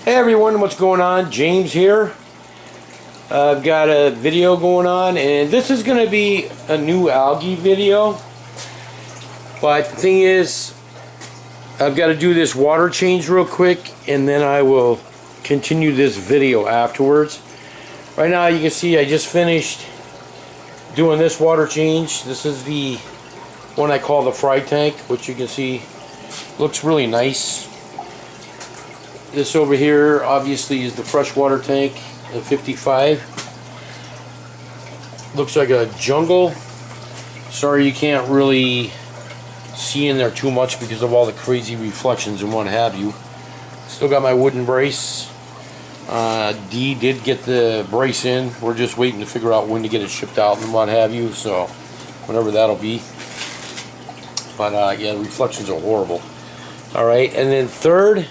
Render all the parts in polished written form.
Hey everyone, what's going on? James here. I've got a video going on, and this is going to be a Nualgi video. But the thing is, I've got to do this water change real quick, and then I will continue this video afterwards. Right now you can see I just finished doing this water change. This is the one I call the fry tank, which you can see looks really nice. This over here obviously is the freshwater tank, the 55. Looks like a jungle. Sorry you can't really see in there too much because of all the crazy reflections and what have you. Still got my wooden brace. D did get the brace in. We're just waiting to figure out when to get it shipped out and what have you, so whenever that'll be. But yeah, the reflections are horrible. Alright, and then third,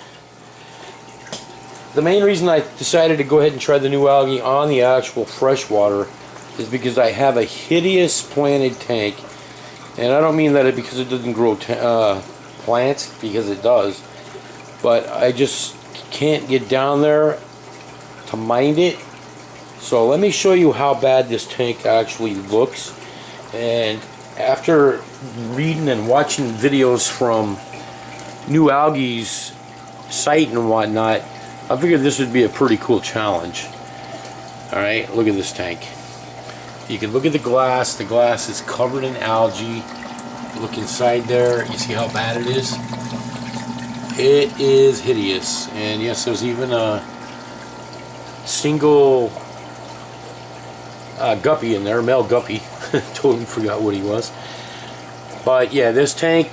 the main reason I decided to go ahead and try the Nualgi on the actual freshwater is because I have a hideous planted tank. And I don't mean that because it doesn't grow plants, because it does. But I just can't get down there to mind it. So let me show you how bad this tank actually looks. And after reading and watching videos from Nualgi's site and whatnot, I figured this would be a pretty cool challenge. Alright, look at this tank. You can look at the glass. The glass is covered in algae. Look inside there. You see how bad it is? It is hideous. And yes, there's even a single guppy in there, male guppy. Totally forgot what he was. But yeah, this tank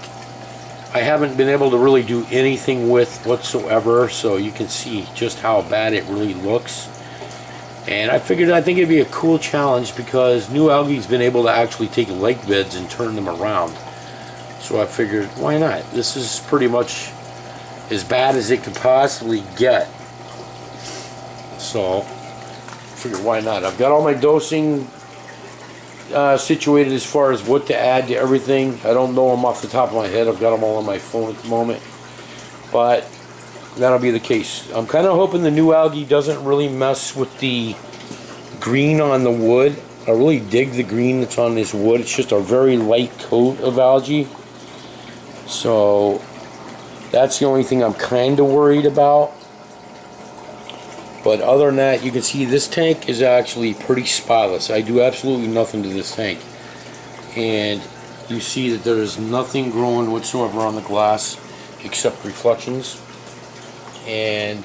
I haven't been able to really do anything with whatsoever, so you can see just how bad it really looks. And I think it'd be a cool challenge because Nualgi's been able to actually take lake beds and turn them around. So I figured, why not? This is pretty much as bad as it could possibly get. So I figured, why not? I've got all my dosing situated as far as what to add to everything. I don't know them off the top of my head. I've got them all on my phone at the moment, but that'll be the case. I'm kind of hoping the Nualgi doesn't really mess with the green on the wood. I really dig the green that's on this wood. It's just a very light coat of algae, so that's the only thing I'm kind of worried about. But other than that, you can see this tank is actually pretty spotless. I do absolutely nothing to this tank. And you see that there is nothing growing whatsoever on the glass except reflections. And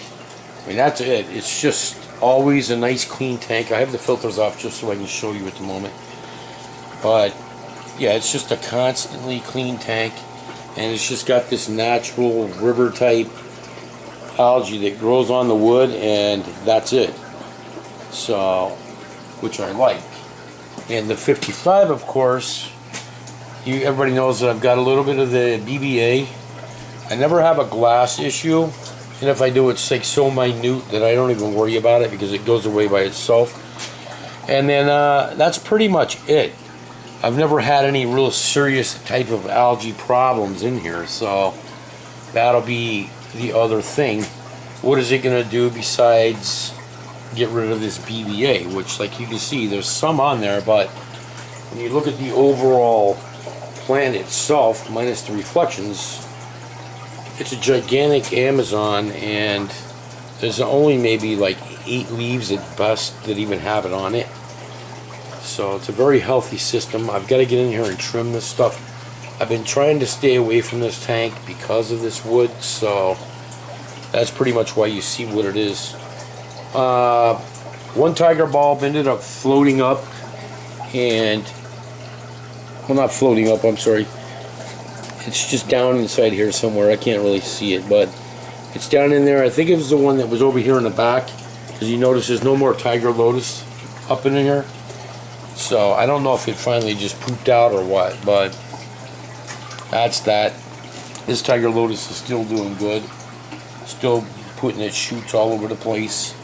I mean, that's it. It's just always a nice clean tank. I have the filters off just so I can show you at the moment. But yeah, it's just a constantly clean tank. And it's just got this natural river type algae that grows on the wood, and that's it. So, which I like. And the 55, of course, everybody knows that I've got a little bit of the BBA. I never have a glass issue, and if I do, it's like so minute that I don't even worry about it because it goes away by itself. And then that's pretty much it. I've never had any real serious type of algae problems in here, so that'll be the other thing. What is it going to do besides get rid of this BBA, which, like you can see, there's some on there, but when you look at the overall plant itself, minus the reflections, it's a gigantic Amazon, and there's only maybe like 8 leaves at best that even have it on it. So it's a very healthy system. I've got to get in here and trim this stuff. I've been trying to stay away from this tank because of this wood, so that's pretty much why you see what it is. One tiger bulb ended up floating up, and, well, not floating up, I'm sorry. It's just down inside here somewhere. I can't really see it, but it's down in there. I think it was the one that was over here in the back, because you notice there's no more tiger lotus up in here. So I don't know if it finally just pooped out or what, but that's that. This tiger lotus is still doing good. Still putting its shoots all over the place.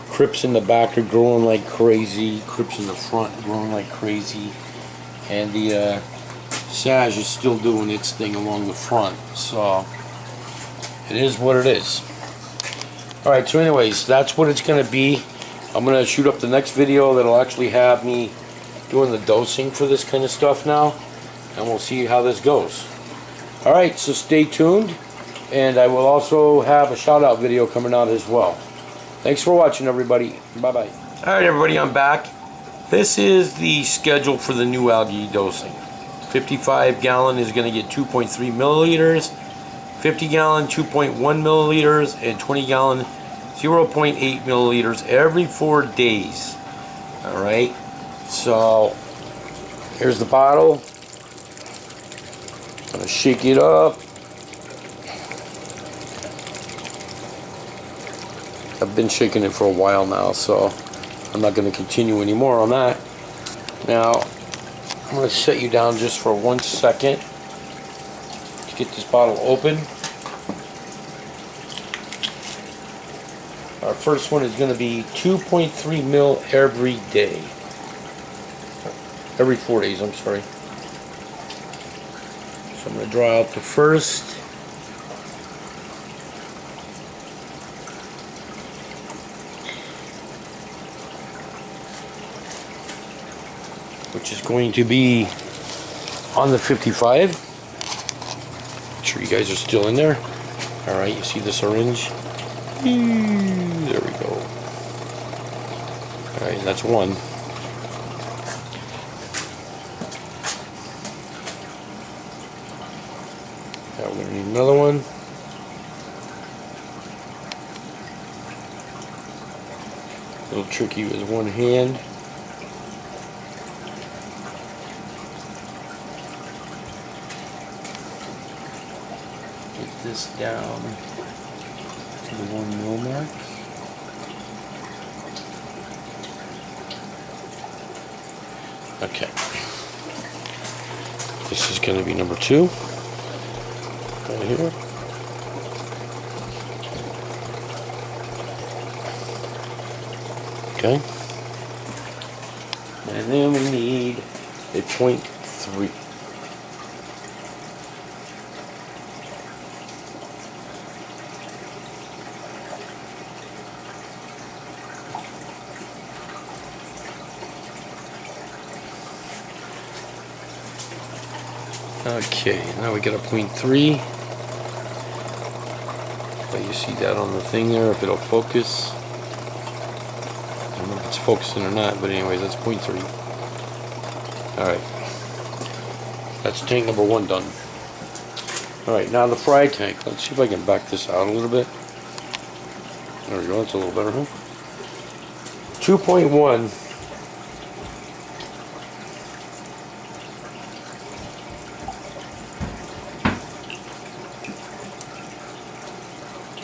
Crypts in the back are growing like crazy. Crypts in the front are growing like crazy. And the sage is still doing its thing along the front. So it is what it is. Alright, so anyways, that's what it's going to be. I'm going to shoot up the next video that'll actually have me doing the dosing for this kind of stuff now. And we'll see how this goes. Alright, so stay tuned. And I will also have a shout out video coming out as well. Thanks for watching, everybody. Bye-bye. Alright, everybody, I'm back. This is the schedule for the Nualgi dosing. 55 gallon is going to get 2.3 milliliters. 50 gallon 2.1 milliliters, and 20 gallon 0.8 milliliters every 4 days. Alright, so here's the bottle. I'm going to shake it up. I've been shaking it for a while now, so I'm not going to continue anymore on that. Now, I'm going to set you down just for 1 second. Get this bottle open. Our first one is going to be 2.3 mil every day. Every 4 days, I'm sorry. So I'm going to draw out the first. Which is going to be on the 55. Make sure you guys are still in there. Alright, you see this orange? There we go. Alright, that's one. Now we're going to need another one. A little tricky with one hand. Get this down to the 1 mil mark. Okay. This is going to be number 2. Right here. Okay. And then we need a 0.3. Okay, now we got a 0.3. Let you see that on the thing there, if it'll focus. I don't know if it's focusing or not, but anyways, that's 0.3. Alright. That's tank number 1 done. Alright, now the fry tank. Let's see if I can back this out a little bit. There we go, that's a little better, huh? 2.1.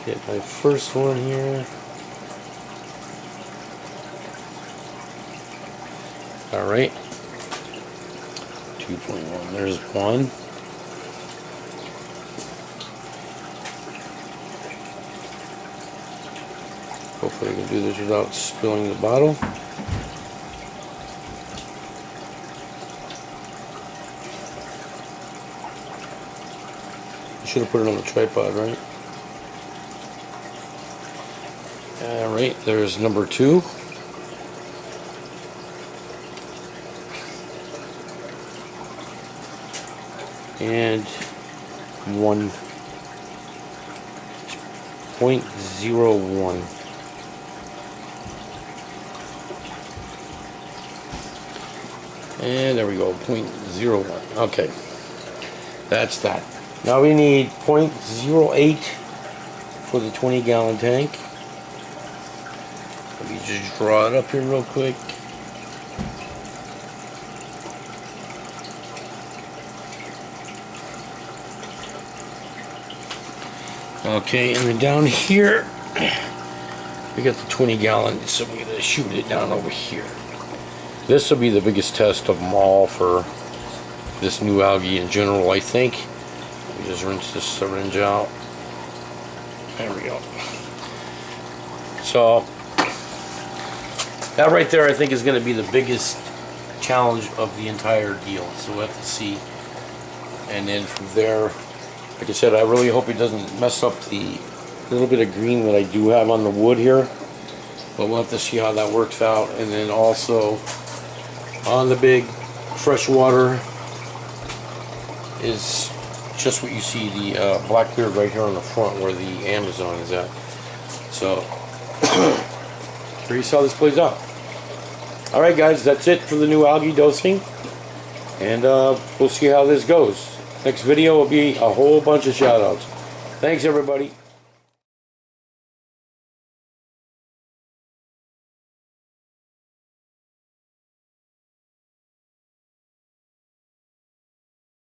Get my first one here. Alright. 2.1. There's one. Hopefully I can do this without spilling the bottle. I should have put it on the tripod, right? Alright, there's number 2. And 1.01. And there we go, 0.01. Okay, that's that. Now we need 0.08 for the 20-gallon tank. Let me just draw it up here real quick. Okay, and then down here, we got the 20-gallon, so we're going to shoot it down over here. This will be the biggest test of them all for this Nualgi in general, I think. Let me just rinse this syringe out. There we go. So, that right there I think is going to be the biggest challenge of the entire deal. So we'll have to see. And then from there, like I said, I really hope it doesn't mess up the little bit of green that I do have on the wood here, but we'll have to see how that works out. And then also on the big freshwater is just what you see, the blackbeard right here on the front where the Amazon is at. So curious how this plays out. Alright guys, that's it for the Nualgi dosing, and we'll see how this goes. Next video will be a whole bunch of shout outs. Thanks everybody.